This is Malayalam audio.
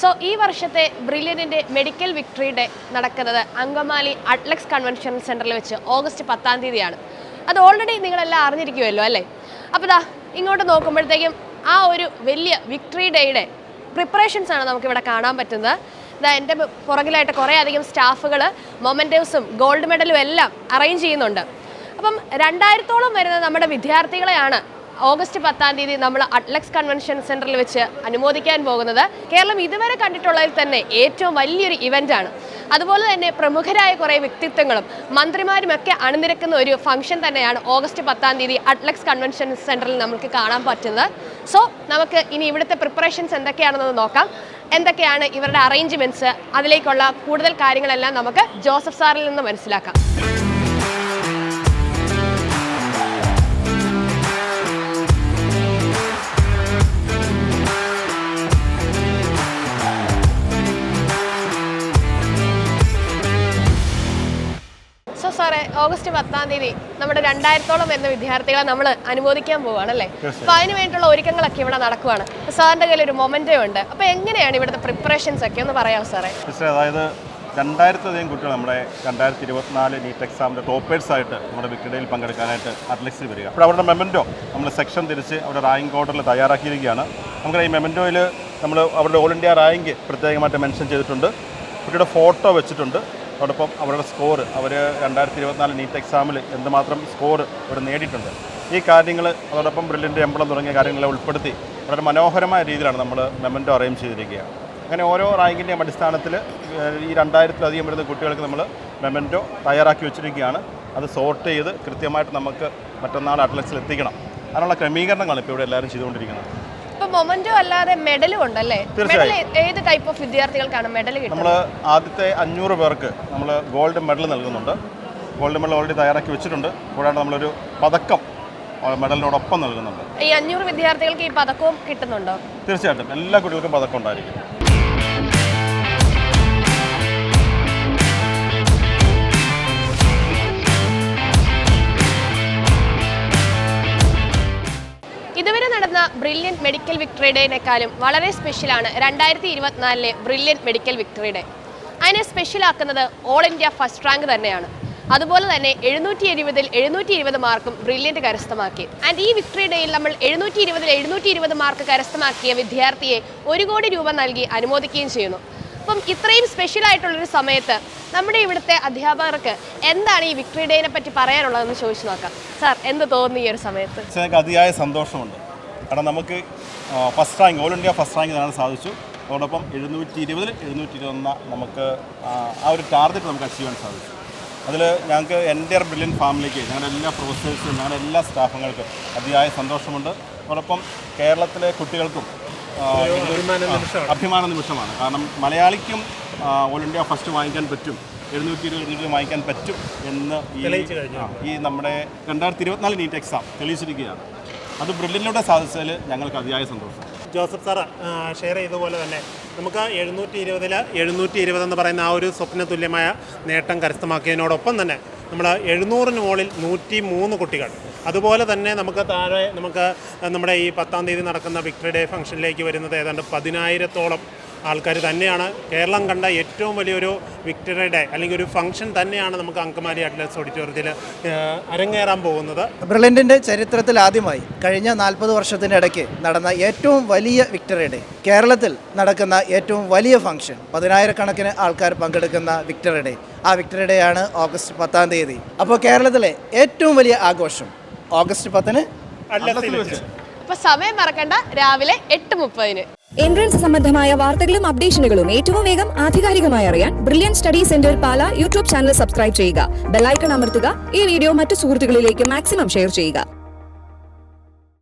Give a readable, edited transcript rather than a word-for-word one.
സോ ഈ വർഷത്തെ ബ്രില്യൻറ്റിൻ്റെ മെഡിക്കൽ വിക്ടറി ഡേ നടക്കുന്നത് അങ്കമാലി അറ്റ്ലക്സ് കൺവെൻഷൻ സെൻറ്ററിൽ വെച്ച് ഓഗസ്റ്റ് 10-ാം തീയതിയാണ്. അത് ഓൾറെഡി നിങ്ങളെല്ലാം അറിഞ്ഞിരിക്കുമല്ലോ അല്ലേ? അപ്പോൾ ഇങ്ങോട്ട് നോക്കുമ്പോഴത്തേക്കും ആ ഒരു വലിയ വിക്ടറി ഡേയുടെ പ്രിപ്പറേഷൻസ് ആണ് നമുക്കിവിടെ കാണാൻ പറ്റുന്നത്. എൻ്റെ പുറകിലായിട്ട് കുറേ അധികം സ്റ്റാഫുകൾ മൊമെൻറ്റോസും ഗോൾഡ് മെഡലും എല്ലാം അറേഞ്ച് ചെയ്യുന്നുണ്ട്. അപ്പം 2000-ഓളം വരുന്ന നമ്മുടെ വിദ്യാർത്ഥികളെയാണ് ഓഗസ്റ്റ് 10-ാം തീയതി നമ്മൾ അറ്റ്ലക്സ് കൺവെൻഷൻ സെൻറ്ററിൽ വെച്ച് അനുമോദിക്കാൻ പോകുന്നത്. കേരളം ഇതുവരെ കണ്ടിട്ടുള്ളതിൽ തന്നെ ഏറ്റവും വലിയൊരു ഇവൻ്റാണ്. അതുപോലെ തന്നെ പ്രമുഖരായ കുറേ വ്യക്തിത്വങ്ങളും മന്ത്രിമാരുമൊക്കെ അണിനിരക്കുന്ന ഒരു ഫംഗ്ഷൻ തന്നെയാണ് ഓഗസ്റ്റ് 10-ാം തീയതി അറ്റ്ലക്സ് കൺവെൻഷൻ സെൻറ്ററിൽ നമുക്ക് കാണാൻ പറ്റുന്നത്. സോ നമുക്ക് ഇനി ഇവിടുത്തെ പ്രിപ്പറേഷൻസ് എന്തൊക്കെയാണെന്ന് നോക്കാം. എന്തൊക്കെയാണ് ഇവരുടെ അറേഞ്ച്മെൻറ്റ്സ്, അതിലേക്കുള്ള കൂടുതൽ കാര്യങ്ങളെല്ലാം നമുക്ക് ജോസഫ് സാറിൽ നിന്ന് മനസ്സിലാക്കാം. സാറേ, ഓഗസ്റ്റ് 10-ാം തീയതി നമ്മുടെ 2000-ഓളം വരുന്ന വിദ്യാർത്ഥികളെ നമ്മൾ അനുമോദിക്കാൻ പോവുകയാണല്ലേ? അപ്പോൾ അതിന് വേണ്ടിയിട്ടുള്ള ഒരുക്കങ്ങളൊക്കെ ഇവിടെ നടക്കുവാണ്. സാറിൻ്റെ കയ്യിൽ ഒരു മൊമെൻറ്റോ ഉണ്ട്. അപ്പോൾ എങ്ങനെയാണ് ഇവിടുത്തെ പ്രിപ്പറേഷൻസ് ഒക്കെ ഒന്ന് പറയാമോ സാറേ? അതായത് 2000-ലധികം കുട്ടികൾ നമ്മുടെ 2024 നീറ്റ് എക്സാമിൻ്റെ ടോപ്പേഴ്സായിട്ട് നമ്മുടെ വിക്ടറിയിൽ പങ്കെടുക്കാനായിട്ട് അറ്റ്ലക്സിൽ വരിക. അപ്പോൾ അവരുടെ മെമൻറ്റോ നമ്മൾ സെക്ഷൻ തിരിച്ച് അവരുടെ റാങ്ക് ഓർഡറിൽ തയ്യാറാക്കിയിരിക്കുകയാണ്. നമുക്ക് ഈ മെമൻറ്റോയിൽ നമ്മൾ അവരുടെ ഓൾ ഇന്ത്യ റാങ്ക് പ്രത്യേകമായിട്ട് മെൻഷൻ ചെയ്തിട്ടുണ്ട്. കുട്ടിയുടെ ഫോട്ടോ വെച്ചിട്ടുണ്ട്. അതോടൊപ്പം അവരുടെ സ്കോർ, അവർ 2024 നീറ്റ് എക്സാമിൽ എന്തുമാത്രം സ്കോർ അവർ നേടിയിട്ടുണ്ട്, ഈ കാര്യങ്ങൾ, അതോടൊപ്പം ബ്രില്യൻ്റ് എംബ്ലം തുടങ്ങിയ കാര്യങ്ങളെ ഉൾപ്പെടുത്തി വളരെ മനോഹരമായ രീതിയിലാണ് നമ്മൾ മെമൻറ്റോ അറേഞ്ച് ചെയ്തിരിക്കുക. അങ്ങനെ ഓരോ റാങ്കിൻ്റെയും അടിസ്ഥാനത്തിൽ ഈ 2000-ലധികം വരുന്ന കുട്ടികൾക്ക് നമ്മൾ മെമൻറ്റോ തയ്യാറാക്കി വെച്ചിരിക്കുകയാണ്. അത് സോർട്ട് ചെയ്ത് കൃത്യമായിട്ട് നമുക്ക് മറ്റന്നാൾ അറ്റ്ലക്സിൽ എത്തിക്കണം. അതിനുള്ള ക്രമീകരണങ്ങളാണ് ഇപ്പോൾ ഇവിടെ എല്ലാവരും ചെയ്തുകൊണ്ടിരിക്കുന്നത്. മൊമെന്റോ അല്ലാതെ മെഡലും ഉണ്ടല്ലേ? ഏത് ടൈപ്പ് ഓഫ് വിദ്യാർത്ഥികൾക്കാണ് മെഡൽ കിട്ടുന്നത്? നമ്മൾ ആദ്യത്തെ 500 പേർക്ക് നമ്മൾ ഗോൾഡ് മെഡൽ നൽകുന്നുണ്ട്. ഗോൾഡ് മെഡൽ ഓൾറെഡി തയ്യാറാക്കി വെച്ചിട്ടുണ്ട്. കൂടാതെ നമ്മളൊരു പതക്കം മെഡലിനോടൊപ്പം നൽകുന്നുണ്ട്. ഈ 500 വിദ്യാർത്ഥികൾക്ക് ഈ പതക്കവും കിട്ടുന്നുണ്ടോ? തീർച്ചയായിട്ടും എല്ലാ കുട്ടികൾക്കും പതക്കം ഉണ്ടായിരിക്കും. ഇതുവരെ നടന്ന ബ്രില്യൻറ്റ് മെഡിക്കൽ വിക്ടറി ഡേനേക്കാളും വളരെ സ്പെഷ്യലാണ് 2024-ലെ ബ്രില്യൻറ്റ് മെഡിക്കൽ വിക്ടറി ഡേ. അതിനെ സ്പെഷ്യലാക്കുന്നത് ഓൾ ഇന്ത്യ ഫസ്റ്റ് റാങ്ക് തന്നെയാണ്. അതുപോലെ തന്നെ 720-ൽ 720 മാർക്കും ബ്രില്യൻറ്റ് കരസ്ഥമാക്കി. ആൻഡ് ഈ വിക്ടറി ഡേയിൽ നമ്മൾ 720-ൽ 720 മാർക്ക് കരസ്ഥമാക്കിയ വിദ്യാർത്ഥിയെ 1 കോടി രൂപ നൽകി അനുമോദിക്കുകയും ചെയ്യുന്നു. അപ്പം ഇത്രയും സ്പെഷ്യലായിട്ടുള്ളൊരു സമയത്ത് നമ്മുടെ ഇവിടുത്തെ അധ്യാപകർക്ക് എന്താണ് ഈ വിക്ടറി ഡേനെ പറ്റി പറയാനുള്ളതെന്ന് ചോദിച്ചു നോക്കാം. സാർ, എന്ത് തോന്നുന്നു ഈ ഒരു സമയത്ത്? എനിക്ക് അതിയായ സന്തോഷമുണ്ട്. കാരണം നമുക്ക് first rank, all India first rank നേടാൻ സാധിച്ചു. അതോടൊപ്പം 720-ൽ 721 നമുക്ക് ആ ഒരു ടാർഗറ്റ് നമുക്ക് അച്ചീവ് ചെയ്യാൻ സാധിച്ചു. അതിൽ ഞങ്ങൾക്ക് എൻ്റെ ബ്രില്യൻറ്റ് ഫാമിലിക്ക്, ഞങ്ങളുടെ എല്ലാ പ്രൊഫസേഴ്സിനും, ഞങ്ങളുടെ എല്ലാ സ്റ്റാഫുകൾക്കും അതിയായ സന്തോഷമുണ്ട്. അതോടൊപ്പം കേരളത്തിലെ കുട്ടികൾക്കും അഭിമാന നിമിഷമാണ്. കാരണം മലയാളിക്കും ഓൾ ഇന്ത്യ ഫസ്റ്റ് വാങ്ങിക്കാൻ പറ്റും, 720 വാങ്ങിക്കാൻ പറ്റും എന്ന് ഈ നമ്മുടെ 2024 നീറ്റ് എക്സാം തെളിയിച്ചിരിക്കുകയാണ്. അത് ബ്രില്യൻറ്റിലൂടെ സാധിച്ചതിൽ ഞങ്ങൾക്ക് അതിയായ സന്തോഷം. ജോസഫ് സാർ ഷെയർ ചെയ്തതുപോലെ തന്നെ നമുക്ക് 720-ൽ 720 എന്ന് പറയുന്ന ആ ഒരു സ്വപ്ന തുല്യമായ നേട്ടം കരസ്ഥമാക്കിയതിനോടൊപ്പം തന്നെ നമ്മൾ 700-ന് മുകളിൽ 103 കുട്ടികൾ, അതുപോലെ തന്നെ നമുക്ക് താഴെ നമ്മുടെ ഈ 10-ാം തീയതി നടക്കുന്ന വിക്ടറി ഡേ ഫംഗ്ഷനിലേക്ക് വരുന്നത് ഏതാണ്ട് 10,000-ഓളം ആൾക്കാർ തന്നെയാണ്. കേരളം കണ്ട ഏറ്റവും വലിയൊരു വിക്ടറി ഡേ അല്ലെങ്കിൽ ഒരു ഫംഗ്ഷൻ തന്നെയാണ് നമുക്ക് അങ്കമാലി അറ്റ്ലക്സ് ഓഡിറ്റോറിയത്തിൽ അരങ്ങേറാൻ പോകുന്നത്. ബ്രില്യൻറ്റിൻ്റെ ചരിത്രത്തിൽ ആദ്യമായി കഴിഞ്ഞ 40 വർഷത്തിനിടയ്ക്ക് നടന്ന ഏറ്റവും വലിയ വിക്ടറി ഡേ, കേരളത്തിൽ നടക്കുന്ന ഏറ്റവും വലിയ ഫംഗ്ഷൻ, 10,000-കണക്കിന് ആൾക്കാർ പങ്കെടുക്കുന്ന വിക്ടറി ഡേ. ആ വിക്ടറി ഡേ ആണ് ഓഗസ്റ്റ് 10-ാം തീയതി. അപ്പോൾ കേരളത്തിലെ ഏറ്റവും വലിയ ആഘോഷം ഓഗസ്റ്റ് 10-ന് അറ്റ്ലക്സിൽ വെച്ച്. അപ്പോൾ സമയം മറക്കണ്ട, രാവിലെ 8:30-ന്. എൻട്രൻസ് സംബന്ധമായ വാർത്തകളും അപ്ഡേഷനുകളും ഏറ്റവും വേഗം ആധികാരികമായി അറിയാൻ ബ്രില്യൻറ്റ് സ്റ്റഡി സെന്റർ പാല യൂട്യൂബ് ചാനൽ സബ്സ്ക്രൈബ് ചെയ്യുക. ബെൽ ഐക്കൺ അമർത്തുക. ഈ വീഡിയോ മറ്റു സുഹൃത്തുക്കളിലേക്ക് മാക്സിമം ഷെയർ ചെയ്യുക.